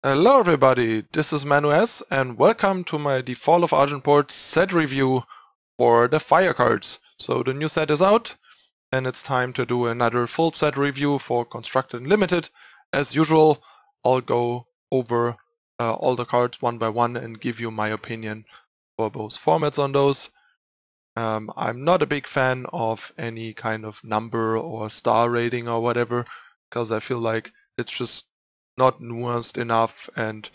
Hello everybody, this is Manu and welcome to my The Fall of Argenport set review for the fire cards. So the new set is out and it's time to do another full set review for Constructed and Limited. As usual, I'll go over all the cards one by one and give you my opinion for both formats on those. I'm not a big fan of any kind of number or star rating or whatever, because I feel like it's just not nuanced enough and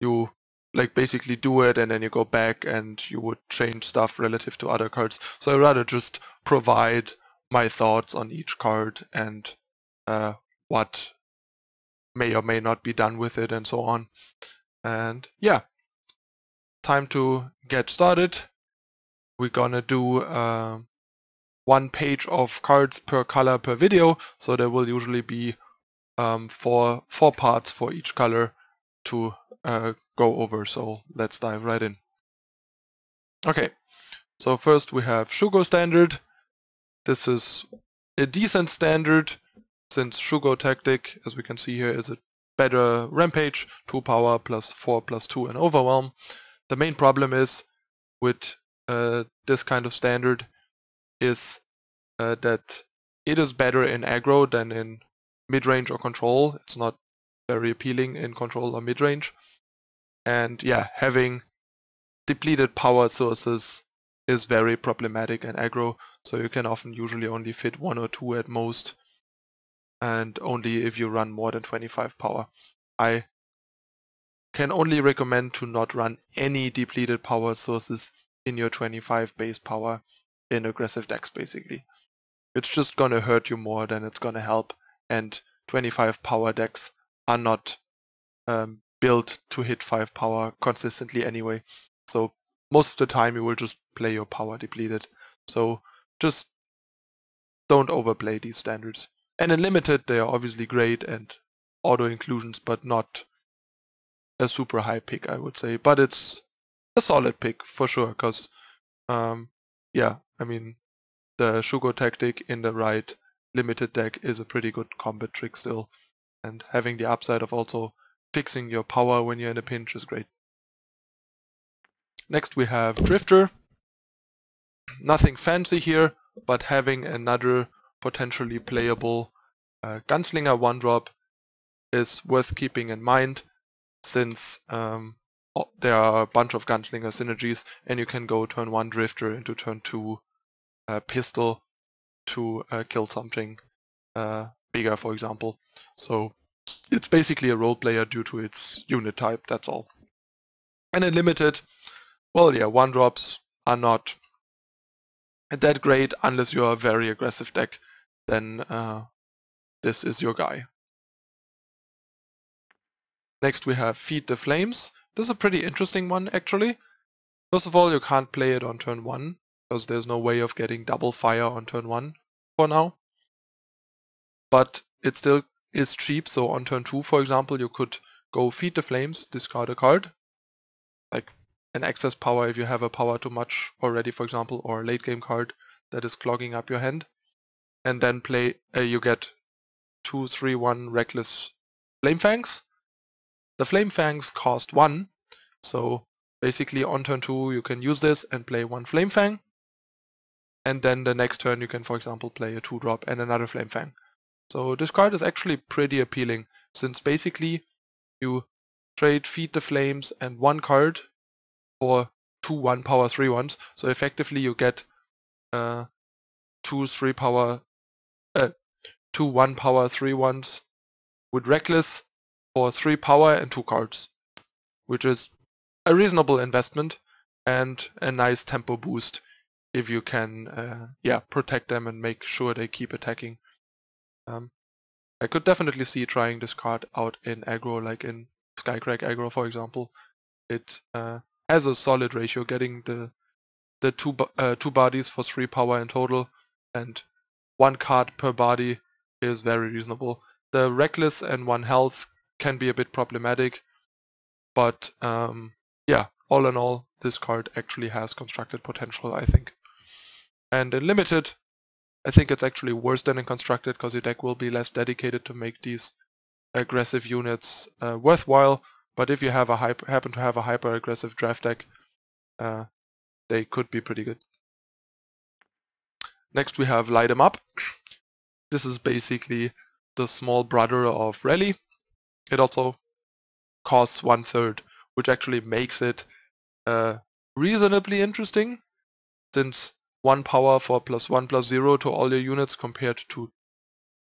you like basically do it and then you go back and you would change stuff relative to other cards. So I'd rather just provide my thoughts on each card and what may or may not be done with it and so on. And yeah, time to get started. We're gonna do 1 page of cards per color per video, so there will usually be four parts for each color to go over. So let's dive right in. Okay, so first we have Shugo Standard. This is a decent standard, since Shugo Tactic, as we can see here, is a better Rampage, 2 power plus 4 plus 2 and Overwhelm. The main problem is with this kind of standard is that it is better in aggro than in mid-range or control. It's not very appealing in control or mid-range. And yeah, having depleted power sources is very problematic in aggro, so you can often usually only fit 1 or 2 at most, and only if you run more than 25 power. I can only recommend to not run any depleted power sources in your 25 base power in aggressive decks, basically. It's just gonna hurt you more than it's gonna help, and 25 power decks are not built to hit 5 power consistently anyway. So most of the time you will just play your power depleted. So just don't overplay these standards. And in limited they are obviously great and auto inclusions, but not a super high pick, I would say. But it's a solid pick for sure, because yeah, I mean, the Shugo Tactic in the right limited deck is a pretty good combat trick still, and having the upside of also fixing your power when you're in a pinch is great. Next we have Drifter. Nothing fancy here, but having another potentially playable Gunslinger 1-drop is worth keeping in mind, since there are a bunch of Gunslinger synergies and you can go turn 1 Drifter into turn 2 Pistol to kill something bigger, for example. So it's basically a role player due to its unit type, that's all. And in limited, well, yeah, 1-drops are not that great unless you're a very aggressive deck. Then this is your guy. Next we have Feed the Flames. This is a pretty interesting one, actually. First of all, you can't play it on turn 1, because there's no way of getting double fire on turn 1 for now. But it still is cheap, so on turn 2, for example, you could go Feed the Flames, discard a card, like an excess power if you have a power too much already, for example, or a late game card that is clogging up your hand, and then play, you get 2/3/1 Reckless Flame Fangs. The Flame Fangs cost 1, so basically on turn 2 you can use this and play 1 Flame Fang, and then the next turn you can, for example, play a 2-drop and another Flame Fang. So this card is actually pretty appealing, since basically you trade Feed the Flames and 1 card for 2 1 power 3/1s, so effectively you get 2 1 power 3/1s with Reckless for 3 power and 2 cards, which is a reasonable investment and a nice tempo boost if you can protect them and make sure they keep attacking. I could definitely see trying this card out in aggro, like in Skycrack aggro, for example. It has a solid ratio, getting the two bodies for 3 power in total, and 1 card per body is very reasonable. The Reckless and 1 health can be a bit problematic, but yeah, all in all, this card actually has constructed potential, I think. And in limited, I think it's actually worse than in constructed, because your deck will be less dedicated to make these aggressive units worthwhile, but if you have happen to have a hyper aggressive draft deck, they could be pretty good. Next we have Light 'em Up. This is basically the small brother of Rally. It also costs 1/3, which actually makes it reasonably interesting, since 1 power for +1/+0 to all your units compared to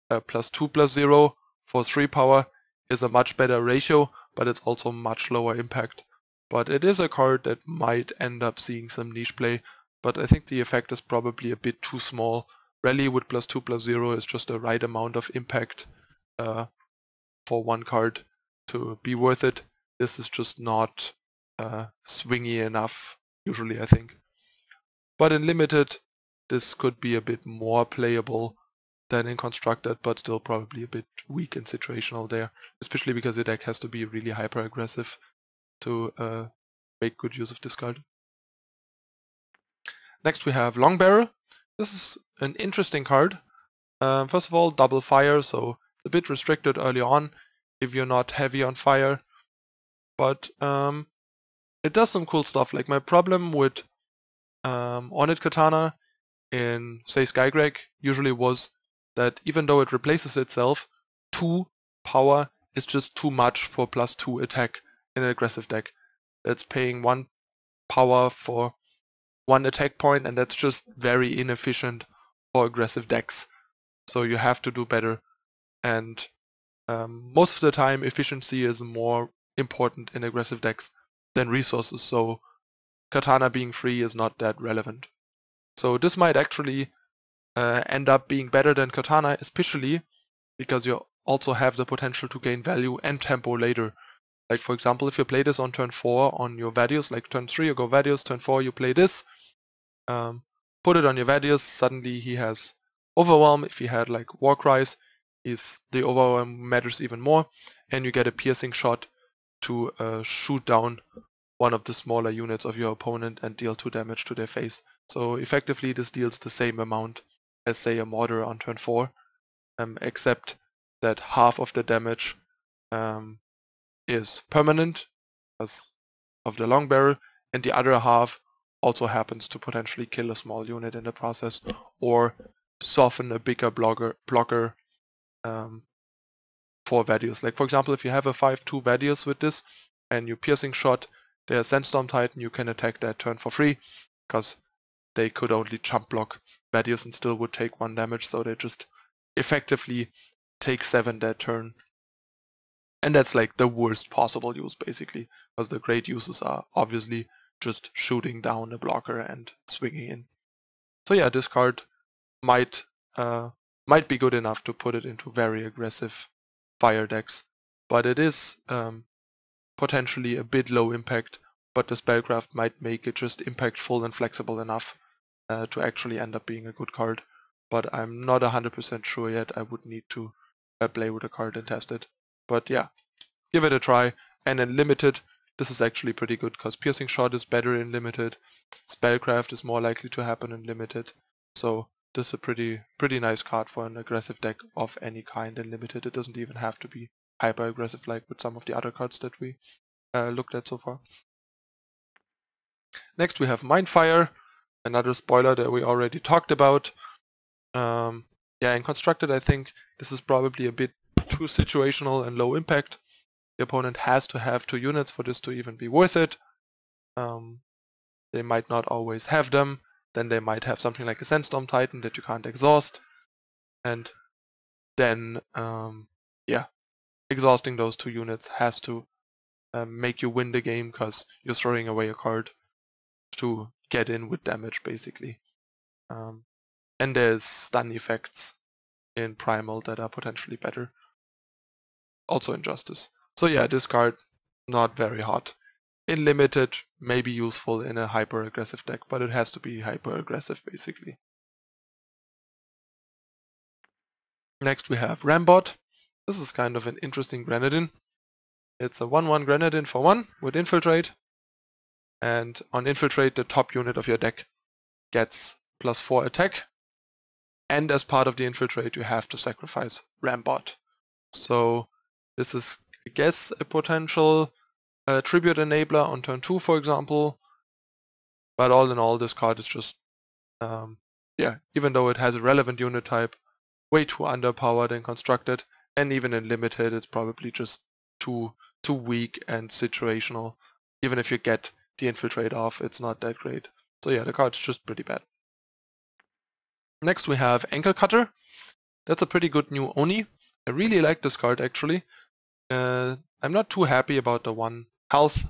+2/+0 for 3 power is a much better ratio, but it's also much lower impact. But it is a card that might end up seeing some niche play, but I think the effect is probably a bit too small. Rally with +2/+0 is just the right amount of impact for one card to be worth it. This is just not swingy enough, usually, I think. But in Limited, this could be a bit more playable than in Constructed, but still probably a bit weak and situational there, especially because your deck has to be really hyper aggressive to make good use of this card. Next we have Long Barrel. This is an interesting card. First of all, double fire, so it's a bit restricted early on if you're not heavy on fire, but it does some cool stuff. Like, my problem with Ornate Katana in, say, Skygreg usually was that even though it replaces itself, 2 power is just too much for +2 attack in an aggressive deck. That's paying 1 power for 1 attack point, and that's just very inefficient for aggressive decks. So you have to do better, and most of the time efficiency is more important in aggressive decks than resources, so Katana being free is not that relevant. So this might actually end up being better than Katana, especially because you also have the potential to gain value and tempo later. Like, for example, if you play this on turn 4 on your Vadius, like turn 3 you go Vadius, turn 4 you play this, put it on your Vadius, suddenly he has Overwhelm. If he had like War Cries, the Overwhelm matters even more, and you get a piercing shot to shoot down one of the smaller units of your opponent and deal 2 damage to their face. So effectively this deals the same amount as, say, a Mortar on turn 4, except that half of the damage is permanent because of the Long Barrel, and the other half also happens to potentially kill a small unit in the process, or soften a bigger blocker for Vadius. Like, for example, if you have a 5/2 Vadius with this and you piercing shot their Sandstorm Titan, you can attack that turn for free, because they could only jump block Vadius and still would take 1 damage, so they just effectively take 7 that turn. And that's like the worst possible use, basically, because the great uses are obviously just shooting down a blocker and swinging in. So yeah, this card might be good enough to put it into very aggressive fire decks, but it is potentially a bit low impact, but the spellcraft might make it just impactful and flexible enough to actually end up being a good card. But I'm not 100% sure yet. I would need to play with the card and test it. But yeah, give it a try. And in Limited, this is actually pretty good, because Piercing Shot is better in Limited, Spellcraft is more likely to happen in Limited, so this is a pretty nice card for an aggressive deck of any kind in Limited. It doesn't even have to be hyper aggressive like with some of the other cards that we looked at so far. Next we have Mindfire, another spoiler that we already talked about. Yeah, in Constructed I think this is probably a bit too situational and low impact. The opponent has to have 2 units for this to even be worth it. They might not always have them. Then they might have something like a Sandstorm Titan that you can't exhaust. And then, yeah, exhausting those 2 units has to make you win the game, because you're throwing away a card to get in with damage, basically. And there's stun effects in Primal that are potentially better. Also in Justice. So yeah, this card, not very hot. In Limited, maybe useful in a hyper aggressive deck, but it has to be hyper aggressive, basically. Next we have Rambot. This is kind of an interesting Grenadin. It's a 1/1 Grenadin for 1 with Infiltrate. And on Infiltrate, the top unit of your deck gets +4 attack. And as part of the Infiltrate, you have to sacrifice Rambot. So This is, I guess, a potential tribute enabler on turn 2, for example. But all in all, this card is just, yeah, even though it has a relevant unit type, way too underpowered and constructed, and even in limited, it's probably just too weak and situational. Even if you get the infiltrate off, it's not that great. So yeah, the card's just pretty bad. Next we have Ankle Cutter. That's a pretty good new Oni. I really like this card actually. I'm not too happy about the 1 health,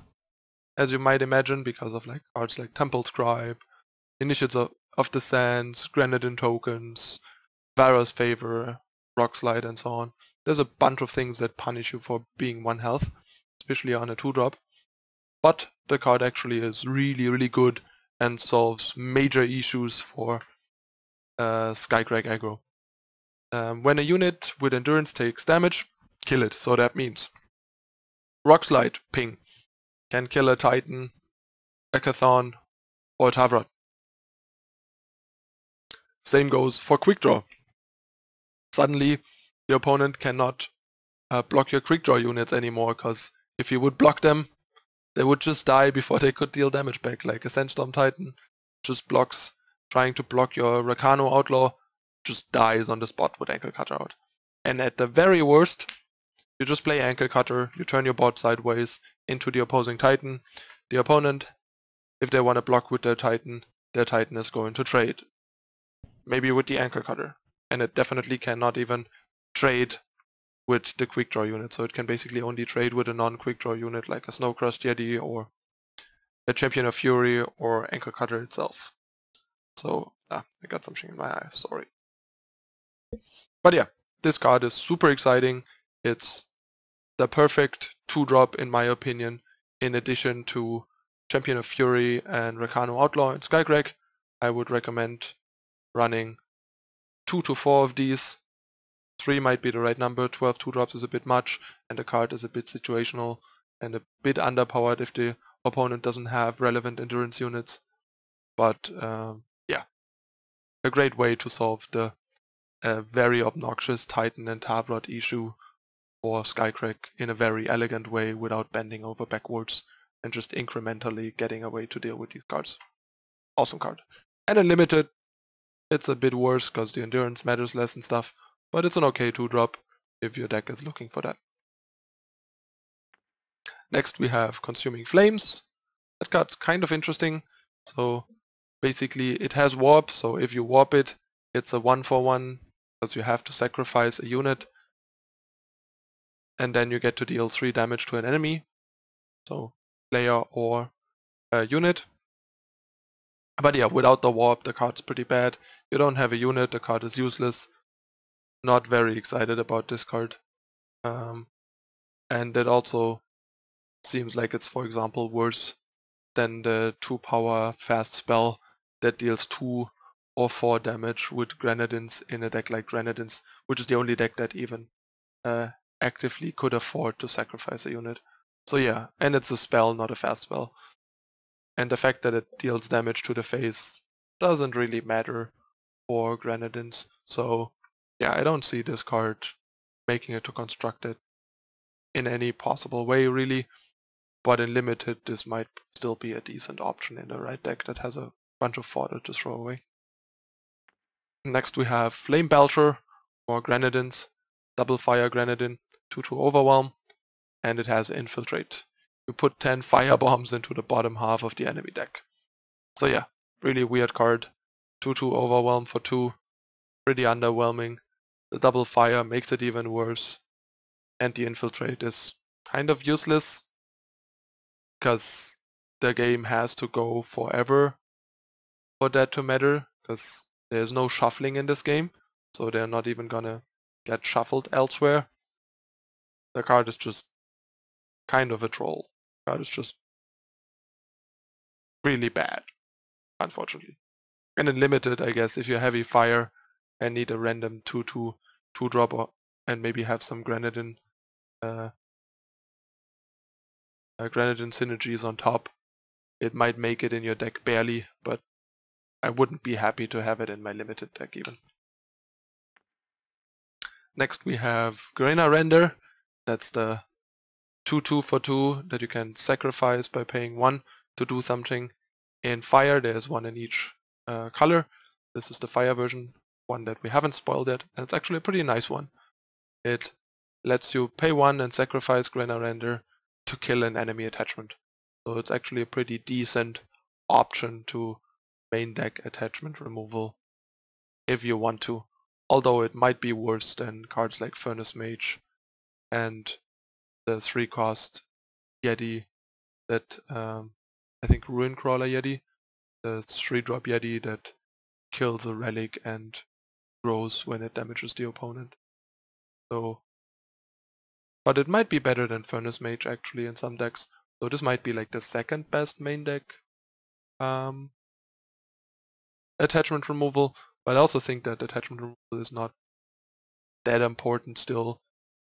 as you might imagine, because of like cards like Temple Scribe, Initiates of the Sands, Grenadin tokens, Vara's Favor, Rock Slide, and so on. There's a bunch of things that punish you for being 1 health, especially on a 2-drop. But the card actually is really, really good and solves major issues for Skycrack aggro. When a unit with endurance takes damage, kill it. So that means Rock Slide, ping, can kill a Titan, a Chthon, or a Tavrot. Same goes for Quick Draw. Suddenly, the opponent cannot block your Quick Draw units anymore, because if you would block them, they would just die before they could deal damage back. Like a Sandstorm Titan just blocks, trying to block your Rakano Outlaw, just dies on the spot with Ankle Cutter out. And at the very worst, you just play Ankle Cutter, you turn your board sideways into the opposing Titan. The opponent, if they want to block with their Titan is going to trade. Maybe with the Ankle Cutter. And it definitely cannot even trade with the Quick Draw unit, so it can basically only trade with a non-Quick Draw unit like a Snowcrust Jedi or a Champion of Fury or Ankle Cutter itself. So, I got something in my eye, sorry. But yeah, this card is super exciting. It's the perfect 2-drop in my opinion, in addition to Champion of Fury and Rakano Outlaw and Skycrack. I would recommend running 2 to 4 of these. 3 might be the right number, 12 2-drops is a bit much, and the card is a bit situational and a bit underpowered if the opponent doesn't have relevant endurance units. But yeah, a great way to solve the very obnoxious Titan and Tavrot issue for Skycrack in a very elegant way without bending over backwards and just incrementally getting a way to deal with these cards. Awesome card. And in limited, it's a bit worse because the endurance matters less and stuff, but it's an okay 2-drop if your deck is looking for that. Next we have Consuming Flames. That card's kind of interesting. So basically it has warp, so if you warp it, it's a 1-for-1 because you have to sacrifice a unit and then you get to deal 3 damage to an enemy. So player or a unit. But yeah, without the warp the card's pretty bad. You don't have a unit, the card is useless. Not very excited about this card. And it also seems like it's, for example, worse than the 2-power fast spell that deals 2 or 4 damage with Grenadins in a deck like Grenadins, which is the only deck that even actively could afford to sacrifice a unit. So yeah, and it's a spell, not a fast spell. And the fact that it deals damage to the face doesn't really matter for Grenadins. So yeah, I don't see this card making it to constructed in any possible way really. But in limited, this might still be a decent option in the right deck that has a bunch of fodder to throw away. Next we have Flame Belcher or Grenadins, double fire Grenadin, 2/2 Overwhelm, and it has Infiltrate. You put 10 fire bombs into the bottom half of the enemy deck. So yeah, really weird card. 2/2 Overwhelm for 2, pretty underwhelming. The double fire makes it even worse, and the Infiltrate is kind of useless because the game has to go forever for that to matter, because there's no shuffling in this game, so they're not even gonna get shuffled elsewhere. The card is just kind of a troll. The card is just really bad, unfortunately. And in limited, I guess, if you're heavy fire and need a random 2/2 2-drop and maybe have some Grenadin Grenadin synergies on top, it might make it in your deck barely, but I wouldn't be happy to have it in my limited deck even. Next we have Garena Render. That's the 2/2 for 2 that you can sacrifice by paying 1 to do something. In Fire there's 1 in each color. This is the Fire version, one that we haven't spoiled yet, and it's actually a pretty nice one. It lets you pay 1 and sacrifice Grenarender to kill an enemy attachment. So it's actually a pretty decent option to main deck attachment removal if you want to. Although it might be worse than cards like Furnace Mage and the 3-cost Yeti that I think Ruin Crawler Yeti, the 3-drop Yeti that kills a relic and grows when it damages the opponent. So, but it might be better than Furnace Mage actually in some decks. So this might be like the second best main deck attachment removal, but I also think that attachment removal is not that important still,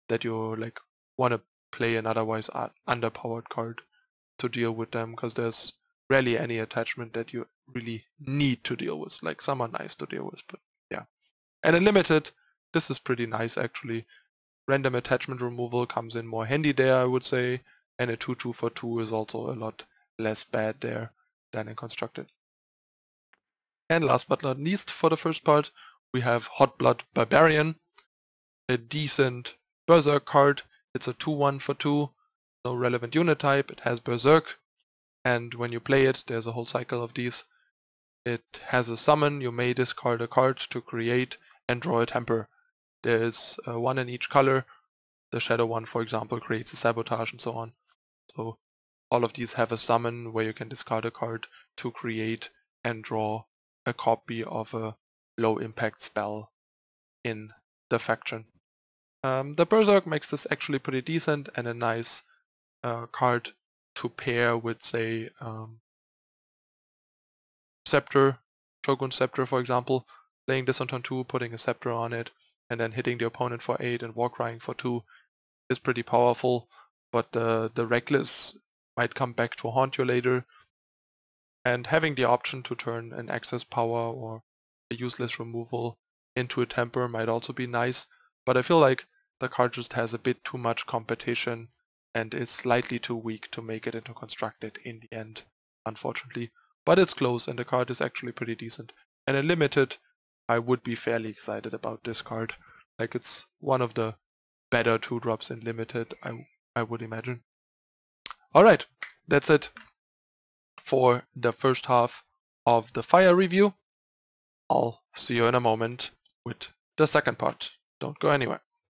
that you like want to play an otherwise underpowered card to deal with them, because there's rarely any attachment that you really need to deal with. Like some are nice to deal with, but yeah. And in Limited, this is pretty nice actually. Random attachment removal comes in more handy there, I would say, and a 2/2 for 2 is also a lot less bad there than in Constructed. And last but not least, for the first part, we have Hot Blood Barbarian, a decent Berserk card. It's a 2/1 for 2, no relevant unit type, it has Berserk, and when you play it, there's a whole cycle of these. It has a summon, you may discard a card to create and draw a temper. There's 1 in each color. The Shadow one, for example, creates a Sabotage and so on. So all of these have a summon where you can discard a card to create and draw a copy of a low impact spell in the faction. The Berserk makes this actually pretty decent and a nice card to pair with, say, Scepter, Shogun Scepter for example. Playing this on turn 2, putting a Scepter on it, and then hitting the opponent for 8 and Warcrying for 2 is pretty powerful, but the Reckless might come back to haunt you later, and having the option to turn an excess power or a useless removal into a temper might also be nice, but I feel like the card just has a bit too much competition and is slightly too weak to make it into Constructed in the end, unfortunately. But it's close and the card is actually pretty decent. And in Limited, I would be fairly excited about this card. Like, it's one of the better 2-drops in Limited, I would imagine. Alright, that's it for the first half of the Fire review. I'll see you in a moment with the second part. Don't go anywhere.